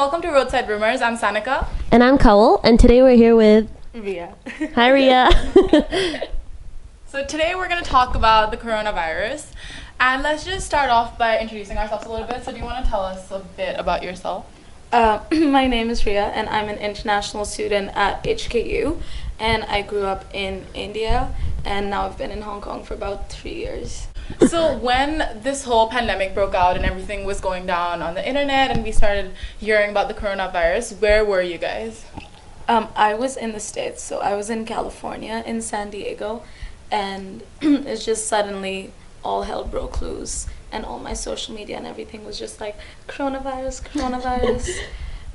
welcome to Roadside Rumours. I'm Sanika. And I'm Kawal, and today we're here with Rhea. Hi, Rhea. So today we're going to talk about the coronavirus. And let's just start off by introducing ourselves a little bit. So do you want to tell us a bit about yourself? My name is Rhea, and I'm an international student at HKU. And I grew up in India, and now I've been in Hong Kong for about 3 years. So when this whole pandemic broke out and everything was going down on the internet and we started hearing about the coronavirus, where were you guys? I was in the States, so I was in California, in San Diego, and it's just suddenly all hell broke loose, and all my social media and everything was just like, coronavirus.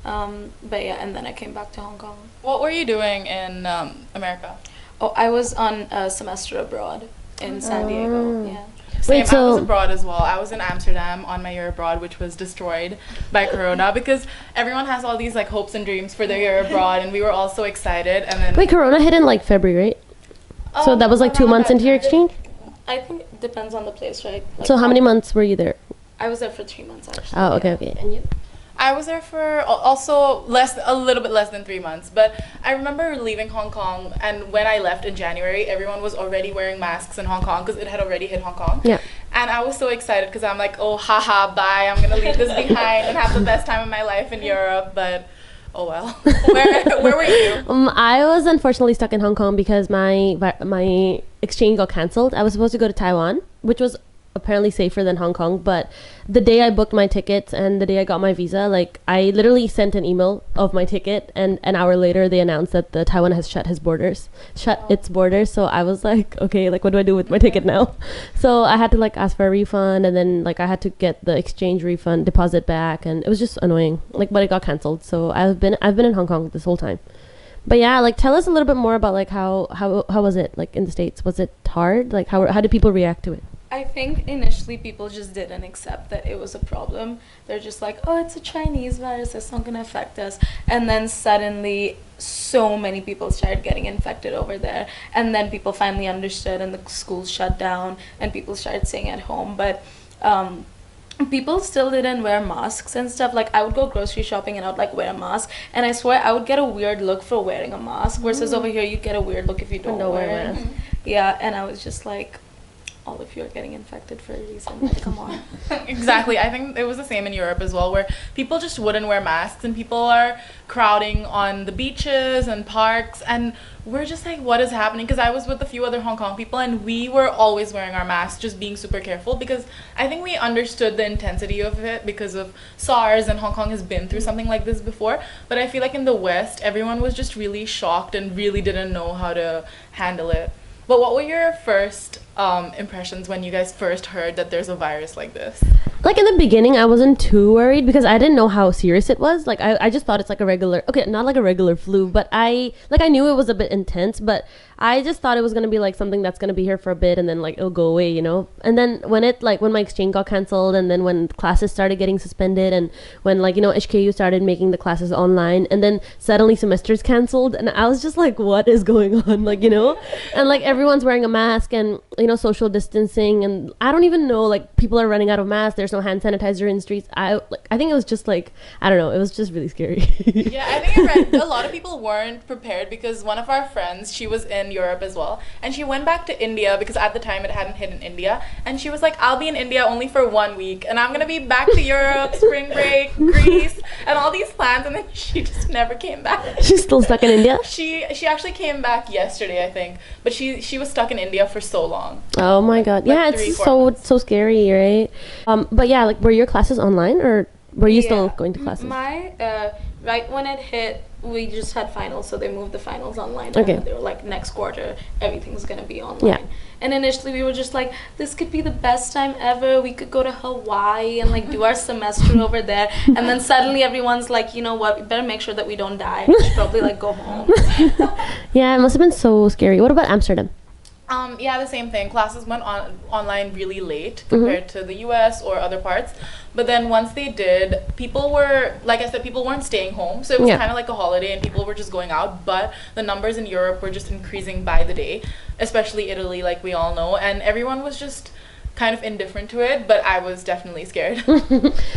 But yeah, and then I came back to Hong Kong. What were you doing in America? Oh, I was on a semester abroad in San Diego, yeah. Same, I was abroad as well. I was in Amsterdam on my year abroad, which was destroyed by Corona because everyone has all these like hopes and dreams for their year abroad, and we were all so excited. And then Wait, Corona hit in like February, right? So that was like 2 months into your exchange? I think it depends on the place, right? Like, so how many months were you there? I was there for 3 months actually. Oh, okay. And you? I was there for also a little bit less than 3 months, but I remember leaving Hong Kong, and when I left in January, everyone was already wearing masks in Hong Kong because it had already hit Hong Kong. Yeah. And I was so excited because I'm like, oh, haha, bye, I'm gonna leave this behind and have the best time of my life in Europe, but oh well. Where were you? I was unfortunately stuck in Hong Kong because my exchange got cancelled. I was supposed to go to Taiwan, which was apparently safer than Hong Kong, but the day I booked my tickets and the day I got my visa, like I literally sent an email of my ticket, and an hour later they announced that the Taiwan has shut its borders. So I was like, okay, like what do I do with my ticket now? So I had to like ask for a refund, and then like I had to get the exchange refund deposit back, and it was just annoying, like, but it got cancelled. So I've been in Hong Kong this whole time. But yeah, like tell us a little bit more about like how was it like in the States? Was it hard? Like how did people react to it? I think initially people just didn't accept that it was a problem. They're just like, oh, it's a Chinese virus, it's not going to affect us. And then suddenly so many people started getting infected over there. And then people finally understood, and the schools shut down and people started staying at home. But people still didn't wear masks and stuff. Like I would go grocery shopping and I would like wear a mask, and I swear I would get a weird look for wearing a mask, versus over here you get a weird look if you don't wear it. Yeah, and I was just like, all of you are getting infected for a reason. Like, come on. Exactly. I think it was the same in Europe as well, where people just wouldn't wear masks, and people are crowding on the beaches and parks, and we're just like, what is happening? Because I was with a few other Hong Kong people, and we were always wearing our masks, just being super careful, because I think we understood the intensity of it because of SARS, and Hong Kong has been through something like this before. But I feel like in the West, everyone was just really shocked and really didn't know how to handle it. But what were your first impressions when you guys first heard that there's a virus like this? Like in the beginning, I wasn't too worried because I didn't know how serious it was. Like I just thought it's like a regular, okay, not like a regular flu, but I knew it was a bit intense, but I just thought it was going to be like something that's going to be here for a bit and then like it'll go away, you know? And then when my exchange got cancelled, and then when classes started getting suspended, and when like, you know, HKU started making the classes online, and then suddenly semesters cancelled, and I was just like, what is going on? Like, you know? And like everyone's wearing a mask and, you know, social distancing, and I don't even know, like people are running out of masks. There's no hand sanitizer in the streets. I think it was just like, I don't know, it was just really scary. Yeah, I think I read a lot of people weren't prepared because one of our friends, she was in Europe as well, and she went back to India because at the time it hadn't hit in India, and she was like, I'll be in India only for 1 week and I'm gonna be back to Europe, spring break, Greece, and all these plans, and then she just never came back. She's still stuck in India? She actually came back yesterday, I think, but she was stuck in India for so long. Oh my god. Yeah, it's so scary, right? But yeah, like were your classes online, or were you still going to classes? My right when it hit, we just had finals, so they moved the finals online. Okay. And they were like, next quarter everything's gonna be online. Yeah. And initially we were just like, this could be the best time ever, we could go to Hawaii and like do our semester over there. And then suddenly everyone's like, you know what, we better make sure that we don't die. We should probably like go home. Yeah, it must have been so scary. What about Amsterdam? Yeah, the same thing. Classes went online really late compared to the US or other parts. But then once they did, people were, like I said, people weren't staying home. So it was kind of like a holiday and people were just going out. But the numbers in Europe were just increasing by the day, especially Italy, like we all know. And everyone was just kind of indifferent to it, but I was definitely scared.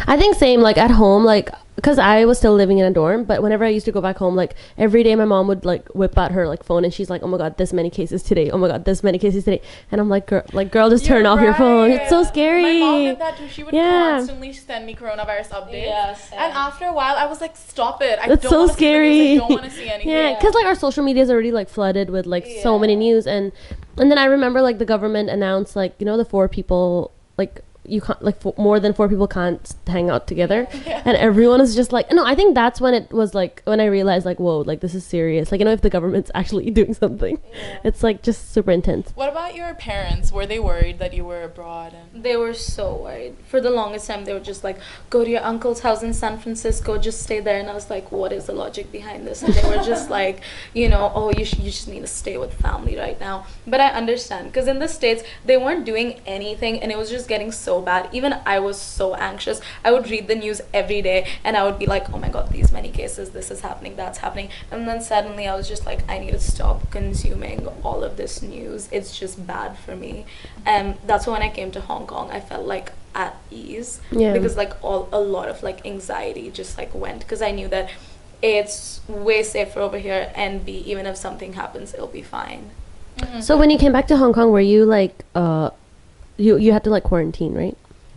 I think same, like at home, like because I was still living in a dorm, but whenever I used to go back home, like every day my mom would like whip out her like phone and she's like, oh my god, this many cases today, oh my god, this many cases today, and I'm like, girl, just turn off your phone, it's so scary. My mom did that too. She would constantly send me coronavirus updates. Yes. And after a while I was like, stop it, I That's don't so want to see the news. scary. I don't want to see anything. Yeah, because like our social media is already like flooded with like so many news, and then I remember like the government announced like, you know, the 4 people, like you can't like more than 4 people can't hang out together. And everyone is just like, no, I think that's when it was like when I realized like, whoa, like this is serious, like, you know, if the government's actually doing something. It's like just super intense. What about your parents? Were they worried that you were abroad? And They were so worried. For the longest time, they were just like, go to your uncle's house in San Francisco, just stay there. And I was like, what is the logic behind this? And they were just like, you know, oh, you just need to stay with family right now. But I understand, because in the States, they weren't doing anything, and it was just getting so bad. Even I was so anxious. I would read the news every day, and I would be like, oh my god, these many cases, this is happening, that's happening. And then suddenly I was just like, I need to stop consuming all of this news. It's just bad for me. And that's when I came to Hong Kong, I felt like at ease, because like a lot of like anxiety just like went, because I knew that it's way safer over here, and B, even if something happens, it'll be fine. So when you came back to Hong Kong, were you like you had to like quarantine, right?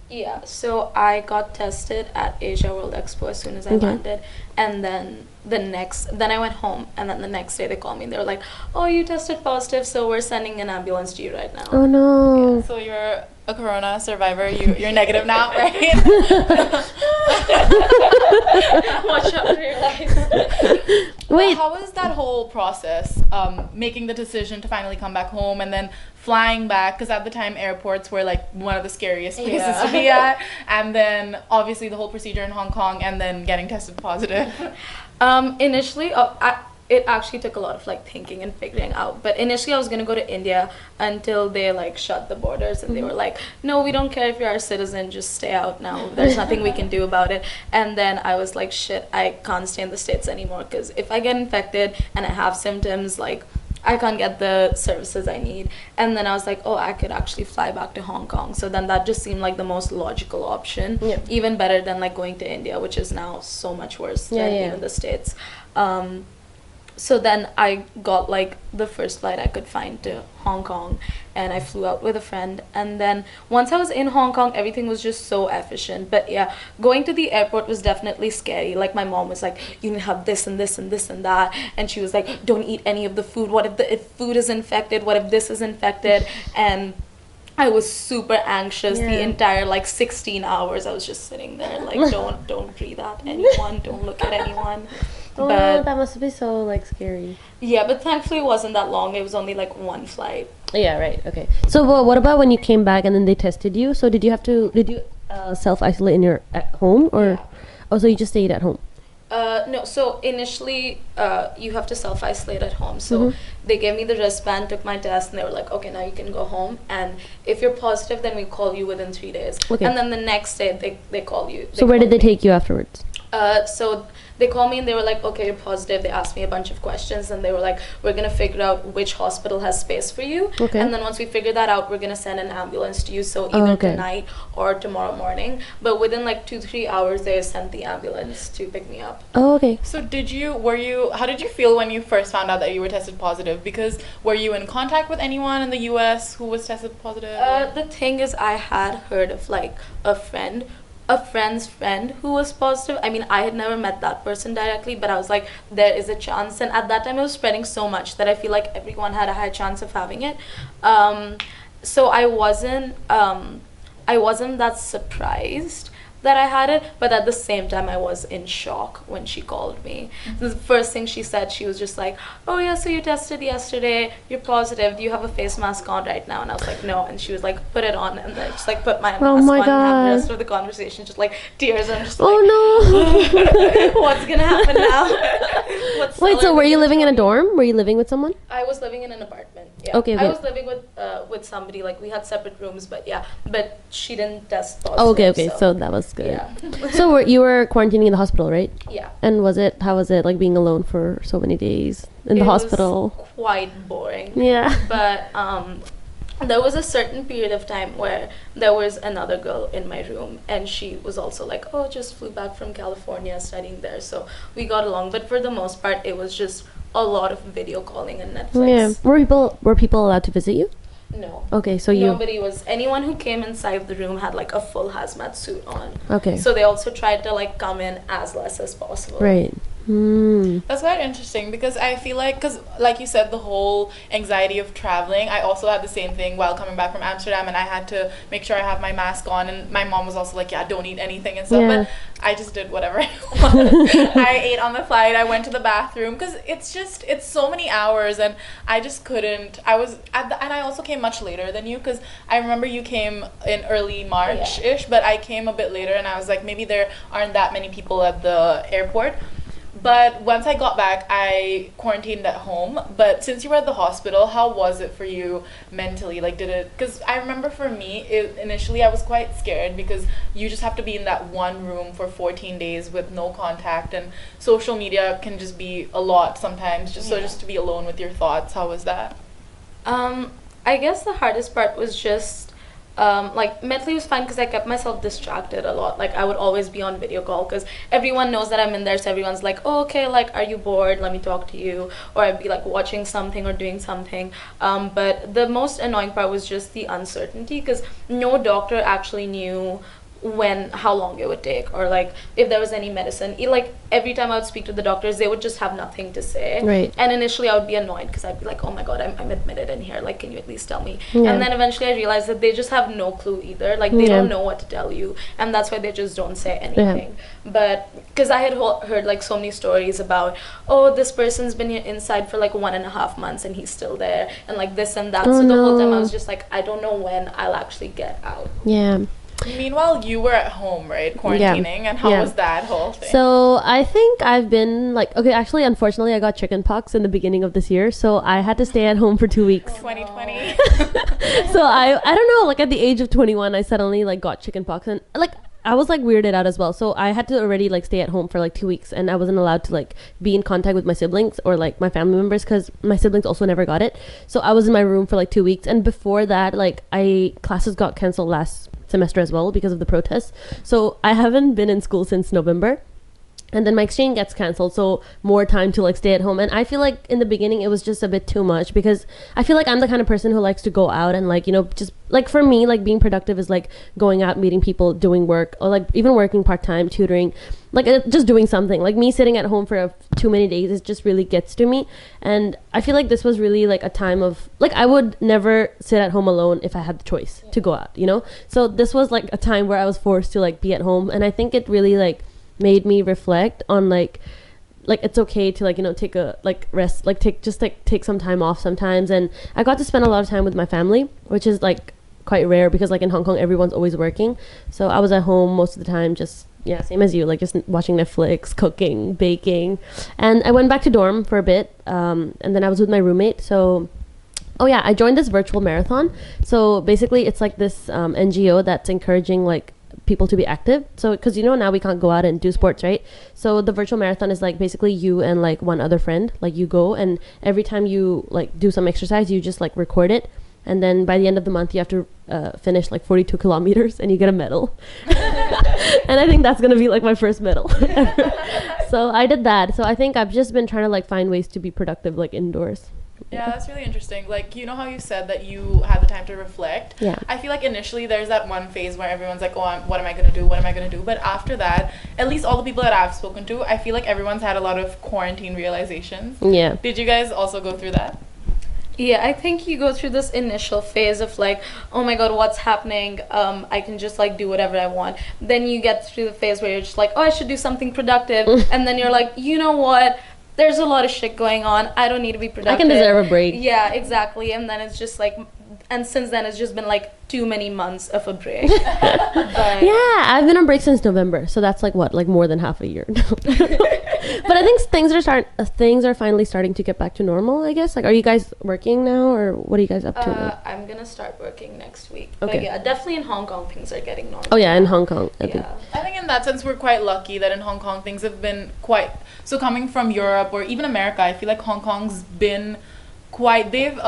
Yeah, so I got tested at Asia World Expo as soon as I landed, and then then I went home, and then the next day they called me and they were like, oh, you tested positive, so we're sending an ambulance to you right now. Oh no. so you're a corona survivor. You're negative now, right? Watch out for your life. Wait, how was that whole process, making the decision to finally come back home and then flying back? Because at the time airports were like one of the scariest places to be at, and then obviously the whole procedure in Hong Kong, and then getting tested positive. Initially, it actually took a lot of like thinking and figuring out, but initially I was gonna go to India until they like shut the borders, and they were like, no, we don't care if you're our citizen, just stay out now, there's nothing we can do about it. And then I was like, shit, I can't stay in the States anymore, because if I get infected and I have symptoms, like I can't get the services I need. And then I was like, oh, I could actually fly back to Hong Kong. So then that just seemed like the most logical option, even better than like going to India, which is now so much worse than even the States. So then I got like the first flight I could find to Hong Kong, and I flew out with a friend. And then once I was in Hong Kong, everything was just so efficient. But yeah, going to the airport was definitely scary. Like my mom was like, you need to have this and this and this and that. And she was like, don't eat any of the food. What if food is infected? What if this is infected? And I was super anxious the entire like 16 hours. I was just sitting there like, don't breathe at anyone, don't look at anyone. Oh, but that must be so like scary. yeah, but thankfully it wasn't that long. It was only like one flight. Yeah, right. Okay. So what about when you came back and then they tested you? So did you self-isolate in your at home, or oh, so you just stayed at home? No, so initially you have to self-isolate at home. So they gave me the wristband, took my test, and they were like, okay, now you can go home, and if you're positive, then we call you within 3 days. Okay. And then the next day they call you. So where did they take you afterwards? So they called me and they were like, okay, you're positive. They asked me a bunch of questions, and they were like, we're going to figure out which hospital has space for you. Okay. And then once we figure that out, we're going to send an ambulance to you. So either tonight or tomorrow morning. But within like 2-3 hours, they sent the ambulance to pick me up. Oh, okay. So how did you feel when you first found out that you were tested positive? Because were you in contact with anyone in the US who was tested positive? The thing is, I had heard of like a friend's friend who was positive. I mean, I had never met that person directly, but I was like, there is a chance. And at that time it was spreading so much that I feel like everyone had a high chance of having it. So I wasn't that surprised that I had it, but at the same time I was in shock when she called me. The first thing she said, she was just like, oh yeah, so you tested yesterday, you're positive, do you have a face mask on right now? And I was like, no. And she was like, put it on. And then I just like put my mask on and have the rest of the conversation just like tears. I'm just like, oh no. what's gonna happen now? Wait, so were you living in a dorm? Were you living with someone? I was living in an apartment. Yeah. Okay. I was living with somebody, like we had separate rooms, but she didn't test positive. Oh, okay. So that was good. Yeah. So you were quarantining in the hospital, right? Yeah. And how was it like being alone for so many days in the hospital? It was quite boring. Yeah. But there was a certain period of time where there was another girl in my room, and she was also like, oh, just flew back from California studying there, so we got along. But for the most part, it was just a lot of video calling and Netflix. Yeah. Were people allowed to visit you? No. Okay, so nobody was. Anyone who came inside the room had like a full hazmat suit on. Okay. So they also tried to like come in as less as possible. Right. That's quite interesting because I feel like, because like you said, the whole anxiety of traveling, I also had the same thing while coming back from Amsterdam, and I had to make sure I have my mask on, and my mom was also like, yeah, don't eat anything and stuff. Yeah. But I just did whatever I wanted. I ate on the flight, I went to the bathroom, because it's so many hours, and I just couldn't. I was and I also came much later than you, because I remember you came in early March-ish, but I came a bit later, and I was like, maybe there aren't that many people at the airport. But once I got back, I quarantined at home. But since you were at the hospital, how was it for you mentally? Like, did it... Because I remember for me, initially I was quite scared because you just have to be in that one room for 14 days with no contact. And social media can just be a lot sometimes. So just to be alone with your thoughts, how was that? I guess the hardest part was just... like mentally it was fine because I kept myself distracted a lot. Like I would always be on video call because everyone knows that I'm in there, so everyone's like, oh, okay, like, are you bored, let me talk to you. Or I'd be like watching something or doing something. But the most annoying part was just the uncertainty, because no doctor actually knew how long it would take, or like if there was any medicine. Like every time I would speak to the doctors, they would just have nothing to say. Right. And initially I would be annoyed because I'd be like, oh my god, I'm admitted in here, like, can you at least tell me? Yeah. And then eventually I realized that they just have no clue either. Like they don't know what to tell you, and that's why they just don't say anything. But because I had heard like so many stories about, oh, this person's been inside for like 1.5 months and he's still there, and like this and that. So the whole time I was just like, I don't know when I'll actually get out. Yeah. Meanwhile, you were at home, right? Quarantining. And how was that whole thing? So I think I've been like, okay, actually, unfortunately, I got chickenpox in the beginning of this year. So I had to stay at home for 2 weeks. 2020. So I don't know, like at the age of 21, I suddenly like got chickenpox, and like I was like weirded out as well. So I had to already like stay at home for like 2 weeks, and I wasn't allowed to like be in contact with my siblings or like my family members because my siblings also never got it. So I was in my room for like 2 weeks, and before that, like classes got canceled last semester as well because of the protests. So I haven't been in school since November. And then my exchange gets cancelled, so more time to like stay at home. And I feel like in the beginning it was just a bit too much, because I feel like I'm the kind of person who likes to go out and like, you know, just like for me, like being productive is like going out, meeting people, doing work, or like even working part-time, tutoring, like just doing something. Like me sitting at home for too many days, it just really gets to me. And I feel like this was really like a time of like, I would never sit at home alone if I had the choice to go out, you know? So this was like a time where I was forced to like be at home, and I think it really like made me reflect on like it's okay to like, you know, take a like rest, like take some time off sometimes. And I got to spend a lot of time with my family, which is like quite rare because like in Hong Kong everyone's always working. So I was at home most of the time, just same as you, like just watching Netflix, cooking, baking. And I went back to dorm for a bit, and then I was with my roommate. So I joined this virtual marathon. So basically it's like this NGO that's encouraging like people to be active. So because you know now we can't go out and do sports, right? So the virtual marathon is like basically you and like one other friend, like you go, and every time you like do some exercise, you just like record it, and then by the end of the month you have to finish like 42 kilometers and you get a medal. And I think that's gonna be like my first medal ever. So I did that. So I think I've just been trying to like find ways to be productive like indoors. Yeah, that's really interesting. Like, you know how you said that you had the time to reflect? Yeah. I feel like initially there's that one phase where everyone's like, oh, what am I going to do? What am I going to do? But after that, at least all the people that I've spoken to, I feel like everyone's had a lot of quarantine realizations. Yeah. Did you guys also go through that? Yeah, I think you go through this initial phase of like, oh my god, what's happening? I can just like do whatever I want. Then you get through the phase where you're just like, oh, I should do something productive. And then you're like, you know what? There's a lot of shit going on. I don't need to be productive. I can deserve a break. Yeah, exactly. And then it's just like, and since then it's just been like too many months of a break. But yeah, I've been on break since November, so that's like what, like more than half a year. But I think things are finally starting to get back to normal, I guess. Like, are you guys working now, or what are you guys up to now? I'm gonna start working next week. Okay. But yeah, definitely in Hong Kong things are getting normal. Oh yeah, in Hong Kong. I think. I think in that sense we're quite lucky that in Hong Kong things have been quite... So coming from Europe or even America, I feel like Hong Kong's been they've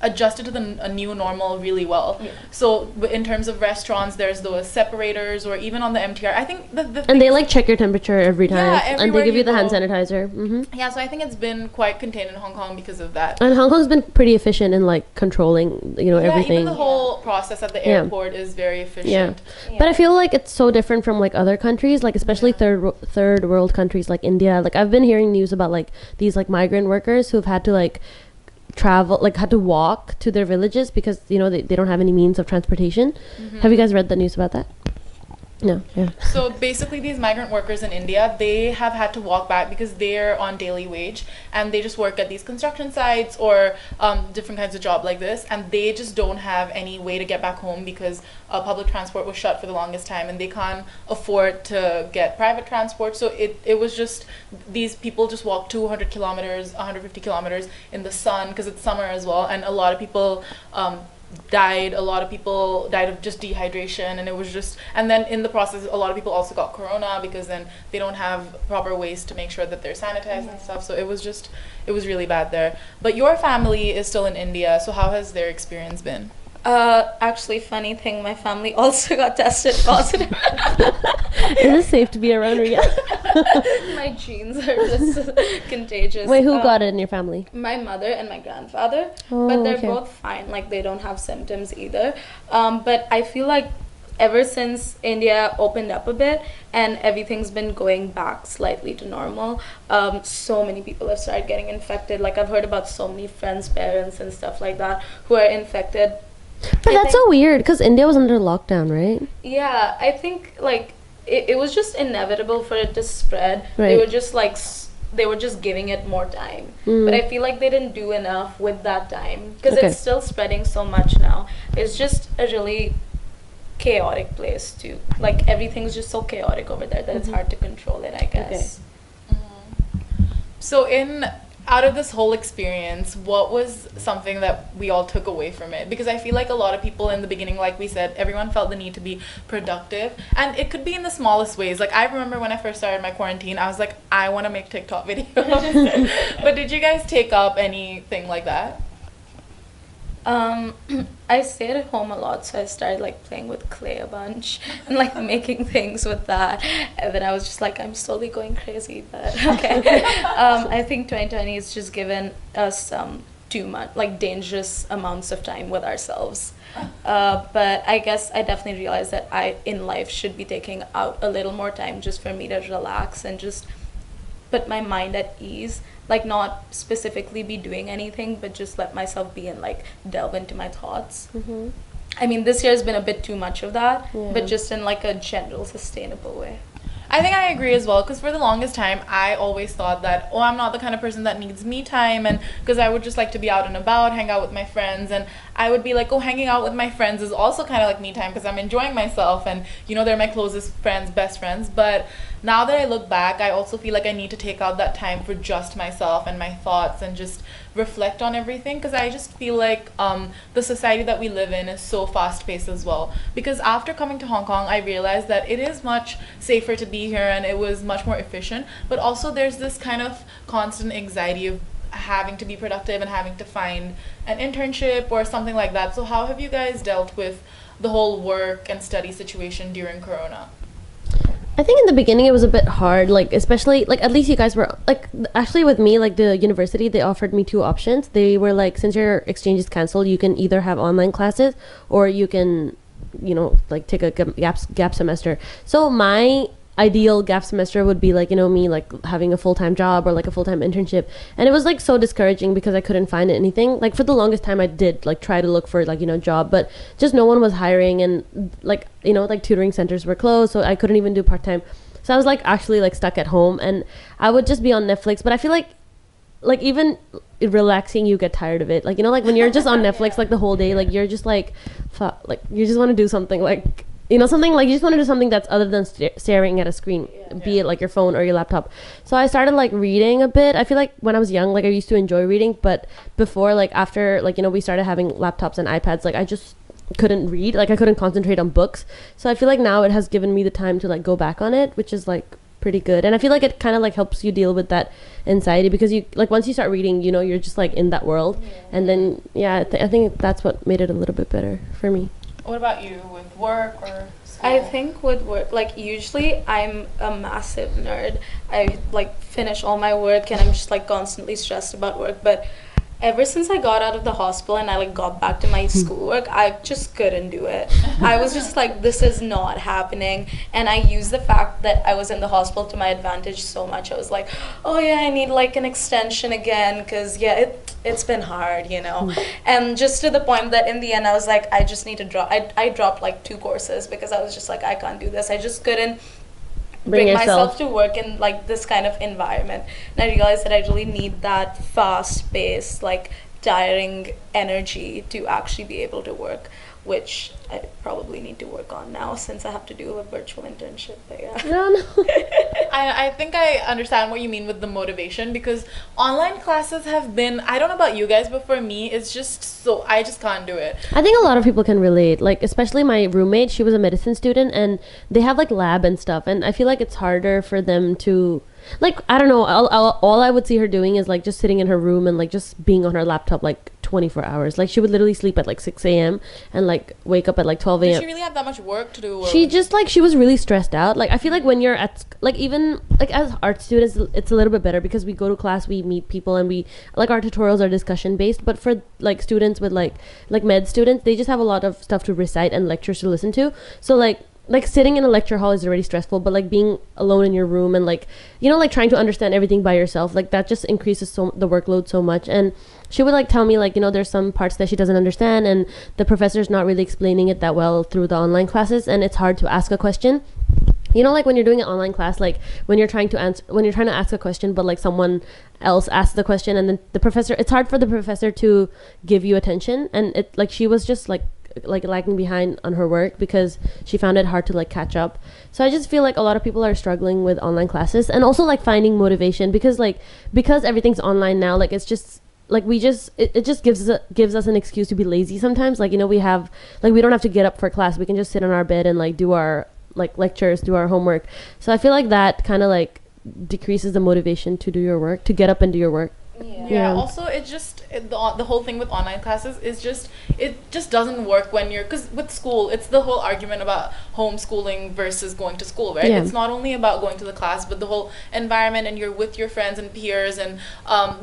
adjusted to a new normal really well. Yeah. So in terms of restaurants, there's those separators, or even on the MTR. I think the And they like check your temperature every time. Yeah, and everywhere they give you you the hand go. sanitizer. yeah, so I think it's been quite contained in Hong Kong because of that. And Hong Kong's been pretty efficient in like controlling, Yeah, everything. even the whole process at the Yeah. airport is very Yeah. efficient. But I feel like it's so different from like other countries, like especially third world countries like India. Like I've been hearing news about like these like migrant workers who've had to like travel, like had to walk to their villages because they don't have any means of transportation. Have you guys read the news about that? No. Yeah. So basically, these migrant workers in India, they have had to walk back because they're on daily wage, and they just work at these construction sites or different kinds of job like this, and they just don't have any way to get back home because public transport was shut for the longest time, and they can't afford to get private transport. So it was just, these people just walk 200 kilometers, 150 kilometers in the sun because it's summer as well, and a lot of people died. A lot of people died of just dehydration, and it was just, and then in the process a lot of people also got corona because then they don't have proper ways to make sure that they're sanitized and stuff. So it was really bad there. But your family is still in India, so how has their experience been? Actually, funny thing, my family also got tested positive. Is it safe to be around Rhea? My genes are just contagious. Wait, who got it in your family? My mother and my grandfather, Oh, but they're okay. both fine. Like they don't have symptoms either. But I feel like ever since India opened up a bit and everything's been going back slightly to normal, so many people have started getting infected. Like I've heard about so many friends' parents and stuff like that who are infected. But that's so weird because India was under lockdown, right? Yeah, I think like it was just inevitable for it to spread. Right. They were just like they were just giving it more time. But I feel like they didn't do enough with that time because Okay. it's still spreading so much now. It's just a really chaotic place too. Like everything's just so chaotic over there that it's hard to control it, I guess. So out of this whole experience, what was something that we all took away from it? Because I feel like a lot of people in the beginning, like we said, everyone felt the need to be productive, and it could be in the smallest ways. Like I remember when I first started my quarantine, I was like, I want to make TikTok videos. But did you guys take up anything like that? I stayed at home a lot, so I started like playing with clay a bunch and like making things with that. And then I was just like, I'm slowly going crazy, but okay. I think 2020 has just given us too much, like dangerous amounts of time with ourselves. But I guess I definitely realized that I in life should be taking out a little more time just for me to relax and just put my mind at ease, like not specifically be doing anything, but just let myself be and like delve into my thoughts. I mean, this year has been a bit too much of that, but just in like a general sustainable way. I think I agree as well, because for the longest time I always thought that, oh, I'm not the kind of person that needs me time, and because I would just like to be out and about, hang out with my friends, and I would be like, oh, hanging out with my friends is also kind of like me time because I'm enjoying myself, and they're my closest friends, best friends. But now that I look back, I also feel like I need to take out that time for just myself and my thoughts and just reflect on everything, because I just feel like the society that we live in is so fast-paced as well. Because after coming to Hong Kong, I realized that it is much safer to be here and it was much more efficient, but also there's this kind of constant anxiety of having to be productive and having to find an internship or something like that. So how have you guys dealt with the whole work and study situation during Corona? I think in the beginning it was a bit hard, like especially like at least you guys were like actually with me, like the university, they offered me two options. They were like, since your exchange is cancelled, you can either have online classes or you can like take a gap semester. So my ideal gap semester would be like me like having a full-time job or like a full-time internship, and it was like so discouraging because I couldn't find anything. Like for the longest time I did like try to look for like job, but just no one was hiring, and like like tutoring centers were closed, so I couldn't even do part-time. So I was like actually like stuck at home, and I would just be on Netflix. But I feel like even relaxing, you get tired of it, like like when you're just on Netflix like the whole day, like you're just like like you just want to do something like something like you just want to do something that's other than staring at a screen, be it like your phone or your laptop. So I started like reading a bit. I feel like when I was young, like I used to enjoy reading, but before, like after like we started having laptops and iPads, like I just couldn't read, like I couldn't concentrate on books. So I feel like now it has given me the time to like go back on it, which is like pretty good. And I feel like it kind of like helps you deal with that anxiety, because you like once you start reading, you know, you're just like in that world. And then I think that's what made it a little bit better for me. What about you with work or school? I think with work, like usually I'm a massive nerd. I like finish all my work and I'm just like constantly stressed about work. But ever since I got out of the hospital and I like got back to my schoolwork, I just couldn't do it. I was just like, this is not happening. And I used the fact that I was in the hospital to my advantage so much. I was like, oh yeah, I need like an extension again, because yeah, it's been hard, you know. And just to the point that in the end I was like, I just need to drop. I dropped like 2 courses because I was just like, I can't do this. I just couldn't bring myself to work in like this kind of environment. And I realized that I really need that fast-paced, like tiring energy to actually be able to work, which I probably need to work on now since I have to do a virtual internship. But yeah. No. I think I understand what you mean with the motivation, because online classes have been, I don't know about you guys, but for me it's just so, I just can't do it. I think a lot of people can relate, like especially my roommate. She was a medicine student and they have like lab and stuff, and I feel like it's harder for them to, like, I don't know, all I would see her doing is like just sitting in her room and like just being on her laptop like 24 hours. Like she would literally sleep at like 6 a.m. and like wake up at like 12 a.m. Did she really have that much work to do? Or she just like, she was really stressed out. Like I feel like when you're at like, even like as art students, it's a little bit better because we go to class, we meet people, and we like, our tutorials are discussion based. But for like students with like med students, they just have a lot of stuff to recite and lectures to listen to. So like sitting in a lecture hall is already stressful, but like being alone in your room and like, you know, like trying to understand everything by yourself, like that just increases the workload so much. And she would like tell me like, you know, there's some parts that she doesn't understand and the professor's not really explaining it that well through the online classes, and it's hard to ask a question. You know, like when you're doing an online class, like when you're trying to ask a question, but like someone else asks the question, and then the professor, it's hard for the professor to give you attention. And it like, she was just like lagging behind on her work because she found it hard to like catch up. So I just feel like a lot of people are struggling with online classes, and also like finding motivation, because everything's online now, like it's just like it just gives us an excuse to be lazy sometimes. Like, you know, we don't have to get up for class, we can just sit on our bed and like do our like lectures, do our homework. So I feel like that kind of like decreases the motivation to do your work, to get up and do your work. Yeah. Also, the whole thing with online classes is just, it just doesn't work when you're, because with school, it's the whole argument about homeschooling versus going to school, right? It's not only about going to the class, but the whole environment, and you're with your friends and peers, and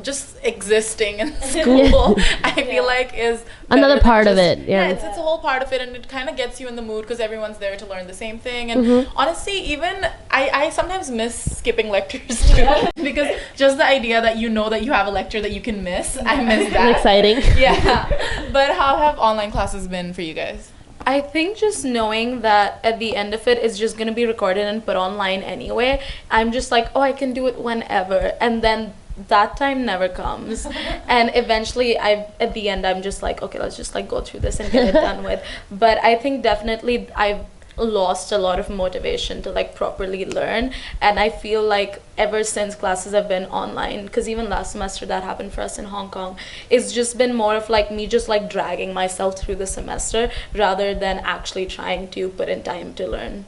just existing in school. I feel like is another part of it. It's a whole part of it, and it kind of gets you in the mood because everyone's there to learn the same thing. And honestly, even I sometimes miss skipping lectures too, because just the idea that you know that you have a lecture that you can miss, I miss that. Exciting. Yeah. But how have online classes been for you guys? I think just knowing that at the end of it, it's just going to be recorded and put online anyway, I'm just like, oh, I can do it whenever. And then that time never comes. And eventually, at the end, I'm just like, okay, let's just like go through this and get it done with. But I think definitely I've lost a lot of motivation to like properly learn. And I feel like ever since classes have been online, because even last semester that happened for us in Hong Kong, it's just been more of like me just like dragging myself through the semester rather than actually trying to put in time to learn.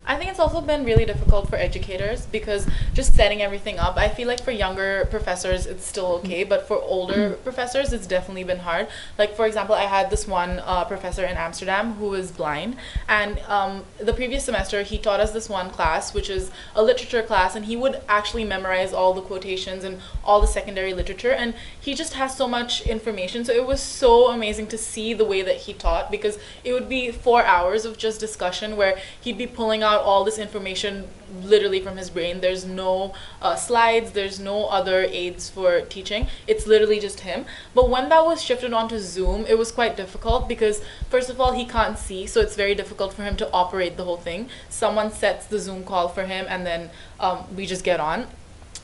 I think it's also been really difficult for educators, because just setting everything up, I feel like for younger professors it's still okay, but for older professors it's definitely been hard. Like, for example, I had this one professor in Amsterdam who was blind, and the previous semester he taught us this one class, which is a literature class, and he would actually memorize all the quotations and all the secondary literature, and he just has so much information. So it was so amazing to see the way that he taught, because it would be 4 hours of just discussion where he'd be pulling out all this information literally from his brain. There's no slides, there's no other aids for teaching, it's literally just him. But when that was shifted onto Zoom, it was quite difficult, because first of all, he can't see, so it's very difficult for him to operate the whole thing. Someone sets the Zoom call for him, and then we just get on.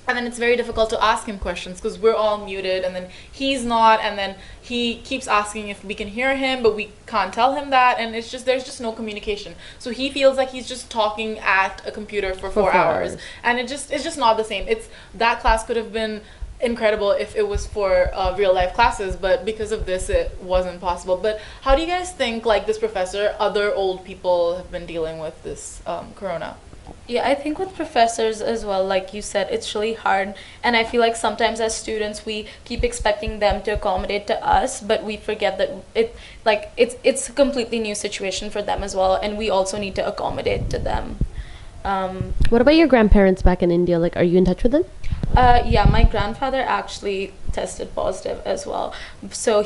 And then it's very difficult to ask him questions because we're all muted, and then he's not, and then he keeps asking if we can hear him, but we can't tell him that, and it's just, there's just no communication. So he feels like he's just talking at a computer for 4 hours, and it's just not the same. That class could have been incredible if it was for real life classes, but because of this it wasn't possible. But how do you guys think, like, this professor, other old people have been dealing with this corona? Yeah, I think with professors as well, like you said, it's really hard. And I feel like sometimes as students, we keep expecting them to accommodate to us, but we forget that it's a completely new situation for them as well, and we also need to accommodate to them. What about your grandparents back in India? Like, are you in touch with them? Yeah, my grandfather actually tested positive as well. So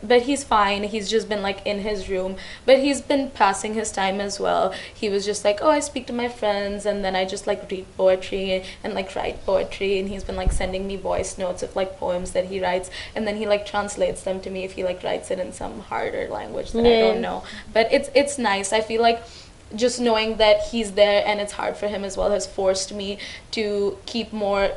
but he's fine. He's just been like in his room, but he's been passing his time as well. He was just like, oh, I speak to my friends, and then I just like read poetry and like write poetry. And he's been like sending me voice notes of like poems that he writes, and then he like translates them to me if he like writes it in some harder language that I don't know. But it's nice. I feel like just knowing that he's there and it's hard for him as well has forced me to keep more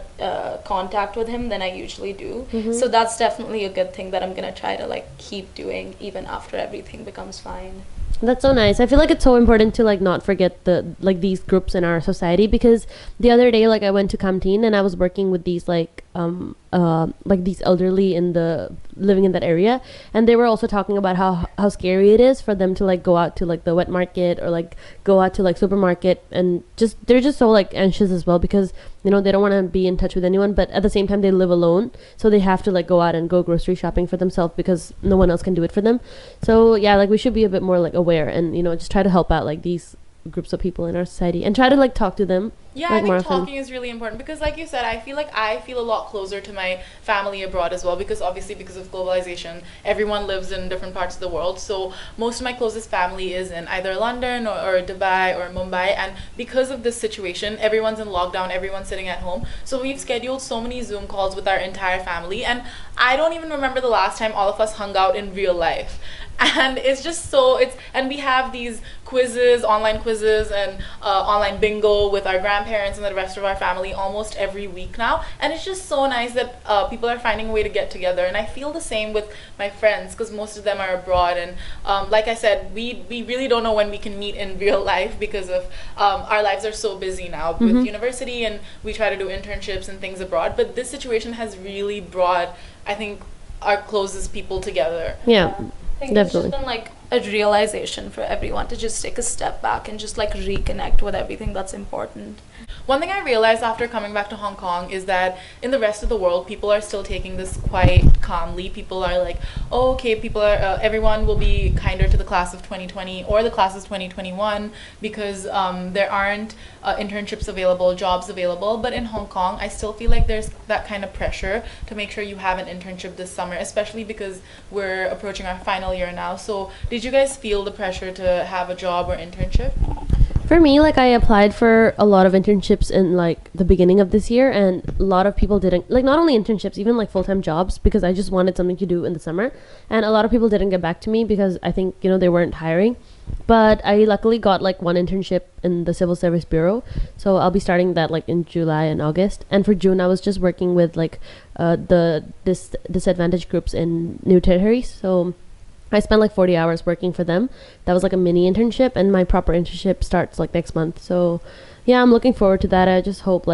contact with him than I usually do. So that's definitely a good thing that I'm gonna try to like keep doing even after everything becomes fine. That's so nice. I feel like it's so important to like not forget the like these groups in our society, because the other day like I went to Kamteen and I was working with these like these elderly in the living in that area, and they were also talking about how scary it is for them to like go out to like the wet market or like go out to like supermarket, and just they're just so like anxious as well, because you know they don't want to be in touch with anyone, but at the same time they live alone, so they have to like go out and go grocery shopping for themselves because no one else can do it for them. So yeah, like we should be a bit more like aware and you know just try to help out like these groups of people in our society and try to like talk to them. Yeah, like, I more think often. talking is really important because, like you said, I feel like I feel a lot closer to my family abroad as well, because obviously because of globalization, everyone lives in different parts of the world. So most of my closest family is in either London or Dubai or Mumbai, and because of this situation, everyone's in lockdown, everyone's sitting at home. So we've scheduled so many Zoom calls with our entire family, and I don't even remember the last time all of us hung out in real life. And it's just so and we have these quizzes, online quizzes, and online bingo with our grandparents and the rest of our family almost every week now, and it's just so nice that people are finding a way to get together. And I feel the same with my friends because most of them are abroad, and like I said, we really don't know when we can meet in real life because of our lives are so busy now with university, and we try to do internships and things abroad, but this situation has really brought, I think, our closest people together. Yeah. I think Definitely. it's just been like a realization for everyone to just take a step back and just like reconnect with everything that's important. One thing I realized after coming back to Hong Kong is that in the rest of the world, people are still taking this quite calmly. People are like, oh, okay, everyone will be kinder to the class of 2020 or the class of 2021 because there aren't internships available, jobs available. But in Hong Kong, I still feel like there's that kind of pressure to make sure you have an internship this summer, especially because we're approaching our final year now. So did you guys feel the pressure to have a job or internship? For me, like I applied for a lot of internships in like the beginning of this year, and a lot of people didn't, like not only internships, even like full-time jobs, because I just wanted something to do in the summer. And a lot of people didn't get back to me because I think, you know, they weren't hiring. But I luckily got like one internship in the Civil Service Bureau, so I'll be starting that like in July and August. And for June, I was just working with like the disadvantaged groups in New Territories. So I spent like 40 hours working for them. That was like a mini internship, and my proper internship starts like next month. So yeah, I'm looking forward to that. I hope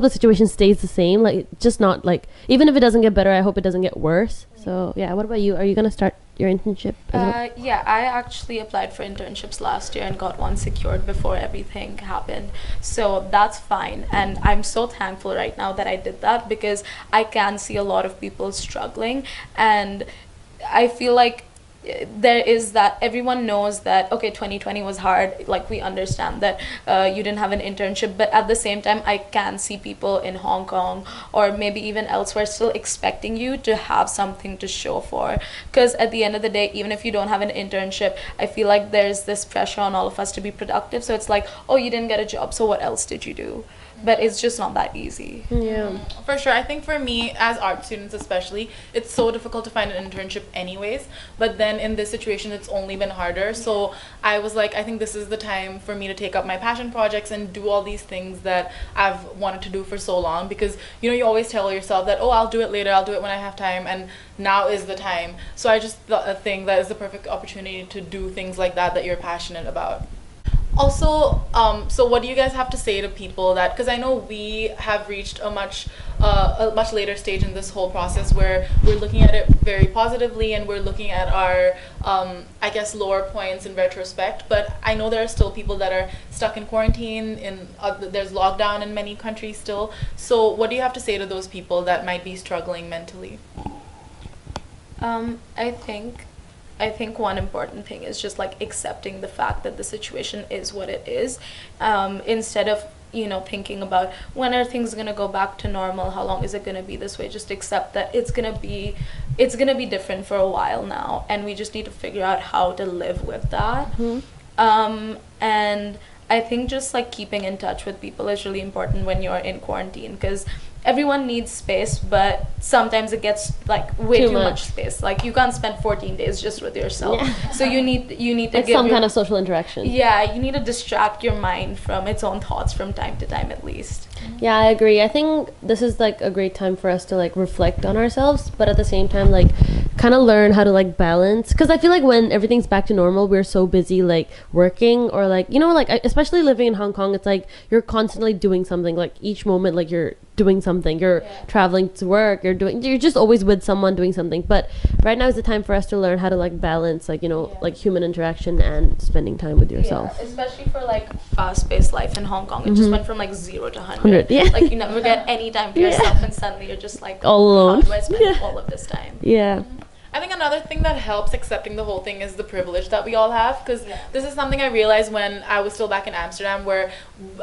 the situation stays the same. Like just not like, even if it doesn't get better, I hope it doesn't get worse. So yeah, what about you? Are you gonna start your internship as well? Yeah, I actually applied for internships last year and got one secured before everything happened. So that's fine. And I'm so thankful right now that I did that because I can see a lot of people struggling. And I feel like there is that everyone knows that okay, 2020 was hard, like we understand that you didn't have an internship, but at the same time I can see people in Hong Kong or maybe even elsewhere still expecting you to have something to show for, because at the end of the day, even if you don't have an internship, I feel like there's this pressure on all of us to be productive. So it's like, oh, you didn't get a job, so what else did you do? But it's just not that easy. Yeah. For sure. I think for me, as art students especially, it's so difficult to find an internship anyways. But then in this situation, it's only been harder. So I was like, I think this is the time for me to take up my passion projects and do all these things that I've wanted to do for so long. Because, you know, you always tell yourself that, oh, I'll do it later, I'll do it when I have time. And now is the time. So I just think that is the perfect opportunity to do things like that you're passionate about. Also, so what do you guys have to say to people that, because I know we have reached a much a much later stage in this whole process where we're looking at it very positively and we're looking at our, I guess, lower points in retrospect. But I know there are still people that are stuck in quarantine. There's lockdown in many countries still. So what do you have to say to those people that might be struggling mentally? I think one important thing is just like accepting the fact that the situation is what it is, instead of thinking about when are things gonna go back to normal, how long is it gonna be this way. Just accept that it's gonna be different for a while now, and we just need to figure out how to live with that. And I think just like keeping in touch with people is really important when you're in quarantine, because everyone needs space, but sometimes it gets like way too much space. Like you can't spend 14 days just with yourself. Yeah. So you need to give some kind of social interaction. Yeah, you need to distract your mind from its own thoughts from time to time at least. Yeah, I agree. I think this is like a great time for us to like reflect on ourselves, but at the same time like kind of learn how to like balance, because I feel like when everything's back to normal, we're so busy like working or like like especially living in Hong Kong, it's like you're constantly doing something. Like each moment like you're doing something, you're traveling to work, you're just always with someone doing something. But right now is the time for us to learn how to like balance like like human interaction and spending time with yourself. Especially for like fast-paced life in Hong Kong, it just went from like 0 to 100. Yeah. Like you never get any time for yourself, and suddenly you're just like all alone. How do I spend all of this time? Yeah. I think another thing that helps accepting the whole thing is the privilege that we all have, because this is something I realized when I was still back in Amsterdam, where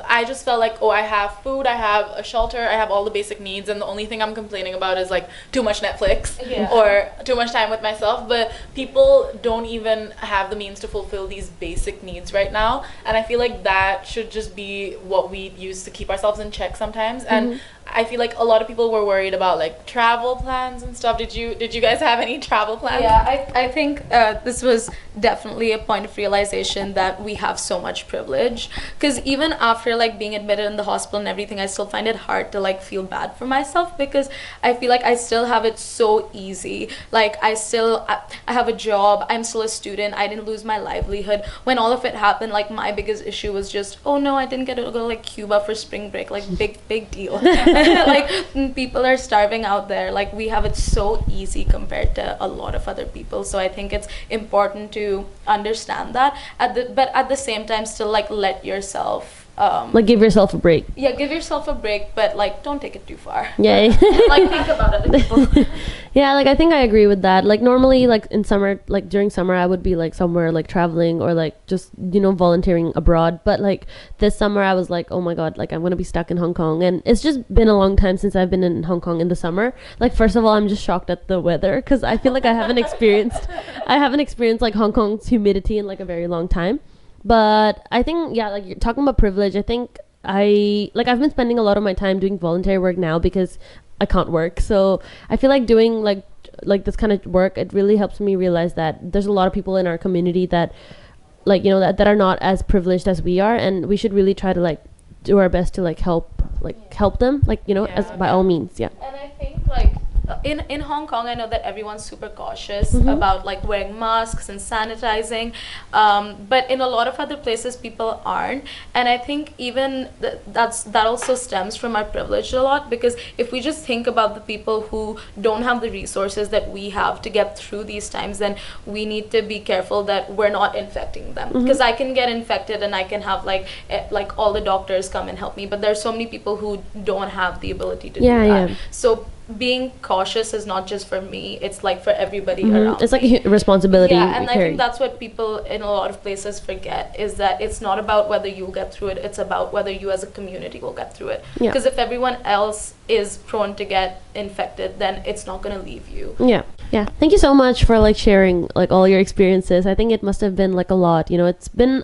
I just felt like, I have food, I have a shelter, I have all the basic needs, and the only thing I'm complaining about is like too much Netflix or too much time with myself. But people don't even have the means to fulfill these basic needs right now, and I feel like that should just be what we use to keep ourselves in check sometimes. And I feel like a lot of people were worried about like travel plans and stuff. Did you guys have any travel plans? Yeah, I think this was definitely a point of realization that we have so much privilege, because even after like being admitted in the hospital and everything, I still find it hard to like feel bad for myself, because I feel like I still have it so easy. Like I have a job, I'm still a student, I didn't lose my livelihood. When all of it happened, like my biggest issue was just, oh no, I didn't get to go to like Cuba for spring break, like big deal. Like people are starving out there. Like we have it so easy compared to a lot of other people. So I think it's important to understand that but at the same time still like let yourself like give yourself a break. Yeah, give yourself a break, but like don't take it too far. Yeah. Like think about other people. Yeah, like I think I agree with that. Like normally like in summer, like during summer I would be like somewhere like traveling or like just volunteering abroad, but like this summer I was like, oh my god, like I'm gonna be stuck in Hong Kong. And it's just been a long time since I've been in Hong Kong in the summer. Like first of all, I'm just shocked at the weather, because I feel like I haven't experienced like Hong Kong's humidity in like a very long time. But I think, like you're talking about privilege, I think I've been spending a lot of my time doing voluntary work now because I can't work. So I feel like doing like this kind of work, it really helps me realize that there's a lot of people in our community that like, that are not as privileged as we are, and we should really try to like do our best to like help them, like, as by all means. Yeah. And I think like in Hong Kong, I know that everyone's super cautious about like wearing masks and sanitizing, but in a lot of other places people aren't. And I think even that also stems from our privilege a lot, because if we just think about the people who don't have the resources that we have to get through these times, then we need to be careful that we're not infecting them, because I can get infected and I can have like all the doctors come and help me, but there's so many people who don't have the ability to do that. So being cautious is not just for me, it's like for everybody around. It's like a responsibility. Yeah, and I think that's what people in a lot of places forget, is that it's not about whether you'll get through it, it's about whether you as a community will get through it. Because if everyone else is prone to get infected, then it's not going to leave you. Yeah, thank you so much for like sharing like all your experiences. I think it must have been like a lot, it's been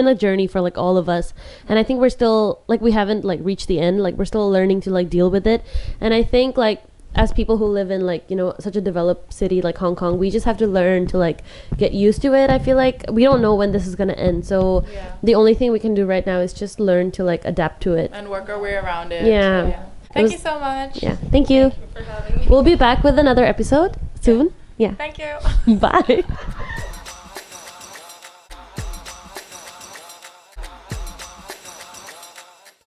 a journey for like all of us, and I think we're still like, we haven't like reached the end, like we're still learning to like deal with it. And I think like as people who live in like, such a developed city like Hong Kong, we just have to learn to like get used to it. I feel like we don't know when this is going to end, so the only thing we can do right now is just learn to like adapt to it and work our way around it. Thank you so much. Thank you For having me. We'll be back with another episode soon. Thank you. Bye.